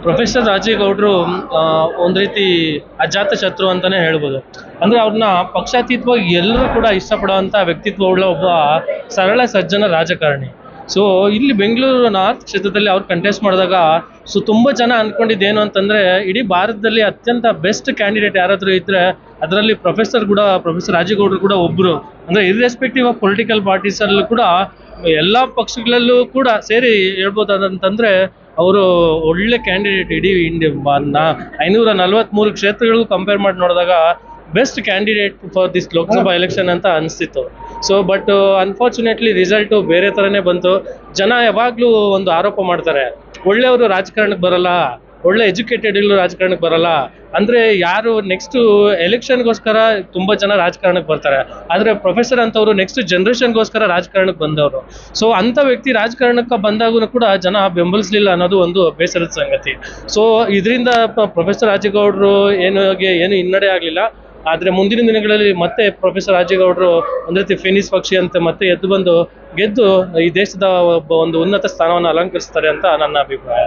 Professor ರಾಜೇಗೌಡರು ಒಂದು ರೀತಿ ಅಜಾತ ಶತ್ರು ಅಂತಾನೆ ಹೇಳ್ಬೋದು. ಅಂದ್ರೆ ಅವ್ರನ್ನ ಪಕ್ಷಾತೀತವಾಗಿ ಎಲ್ಲರೂ ಕೂಡ ಇಷ್ಟಪಡುವಂಥ ವ್ಯಕ್ತಿತ್ವವುಳ್ಳ ಒಬ್ಬ ಸರಳ ಸಜ್ಜನ ರಾಜಕಾರಣಿ. ಸೊ ಇಲ್ಲಿ ಬೆಂಗಳೂರು ನಾರ್ತ್ ಕ್ಷೇತ್ರದಲ್ಲಿ ಅವ್ರು ಕಂಟೆಸ್ಟ್ ಮಾಡಿದಾಗ ತುಂಬ ಜನ ಅಂದ್ಕೊಂಡಿದ್ದೇನು ಅಂತಂದ್ರೆ ಇಡೀ ಭಾರತದಲ್ಲಿ ಅತ್ಯಂತ ಬೆಸ್ಟ್ ಕ್ಯಾಂಡಿಡೇಟ್ ಯಾರಾದರೂ ಇದ್ರೆ ಅದರಲ್ಲಿ ಪ್ರೊಫೆಸರ್ ರಾಜೇಗೌಡರು ಕೂಡ ಒಬ್ರು. ಅಂದ್ರೆ ಇರ್ರೆಸ್ಪೆಕ್ಟಿವ್ ಆಫ್ ಪೊಲಿಟಿಕಲ್ ಪಾರ್ಟೀಸ್ ಅಲ್ಲೂ ಕೂಡ ಎಲ್ಲಾ ಪಕ್ಷಗಳಲ್ಲೂ ಕೂಡ ಸೇರಿ ಹೇಳ್ಬೋದಂತಂದ್ರೆ ಅವರು ಒಳ್ಳೆ ಕ್ಯಾಂಡಿಡೇಟ್. ಇಡೀ ಇಂಡಿಯಾ 543 ಕ್ಷೇತ್ರಗಳಿಗೂ ಕಂಪೇರ್ ಮಾಡಿ ನೋಡಿದಾಗ best candidate for this Lok Sabha election ಅಂತ ಅನಿಸ್ತಿತ್ತು. ಸೊ ಬಟ್ ಅನ್ಫಾರ್ಚುನೇಟ್ಲಿ ರಿಸಲ್ಟು ಬೇರೆ ಥರನೇ ಬಂತು. ಜನ ಯಾವಾಗಲೂ ಒಂದು ಆರೋಪ ಮಾಡ್ತಾರೆ, ಒಳ್ಳೆಯವರು ರಾಜಕಾರಣಕ್ಕೆ ಬರಲ್ಲ, ಒಳ್ಳೆ ಎಜುಕೇಟೆಡ್ ರಾಜಕಾರಣಕ್ಕೆ ಬರಲ್ಲ. ಅಂದ್ರೆ ಯಾರು ನೆಕ್ಸ್ಟ್ ಎಲೆಕ್ಷನ್ಗೋಸ್ಕರ ತುಂಬಾ ಜನ ರಾಜಕಾರಣಕ್ಕೆ ಬರ್ತಾರೆ, ಆದ್ರೆ ಪ್ರೊಫೆಸರ್ ಅಂತವ್ರು ನೆಕ್ಸ್ಟ್ ಜನರೇಷನ್ಗೋಸ್ಕರ ರಾಜಕಾರಣಕ್ಕೆ ಬಂದವರು. ಸೊ ಅಂತ ವ್ಯಕ್ತಿ ರಾಜಕಾರಣಕ್ಕೆ ಬಂದಾಗೂ ಕೂಡ ಜನ ಬೆಂಬಲಿಸಲಿಲ್ಲ ಅನ್ನೋದು ಒಂದು ಬೇಸರದ ಸಂಗತಿ. ಸೊ ಇದರಿಂದ ಪ್ರೊಫೆಸರ್ ರಾಜೇಗೌಡರು ಏನು ಹಿನ್ನಡೆ ಆಗಲಿಲ್ಲ. ಆದ್ರೆ ಮುಂದಿನ ದಿನಗಳಲ್ಲಿ ಮತ್ತೆ ಪ್ರೊಫೆಸರ್ ರಾಜೇಗೌಡರು ಒಂದ್ ರೀತಿ ಫಿನಿಸ್ ಪಕ್ಷಿ ಅಂತ ಮತ್ತೆ ಎದ್ದು ಬಂದು ಗೆದ್ದು ಈ ದೇಶದ ಒಂದು ಉನ್ನತ ಸ್ಥಾನವನ್ನು ಅಲಂಕರಿಸ್ತಾರೆ ಅಂತ ನನ್ನ ಅಭಿಪ್ರಾಯ.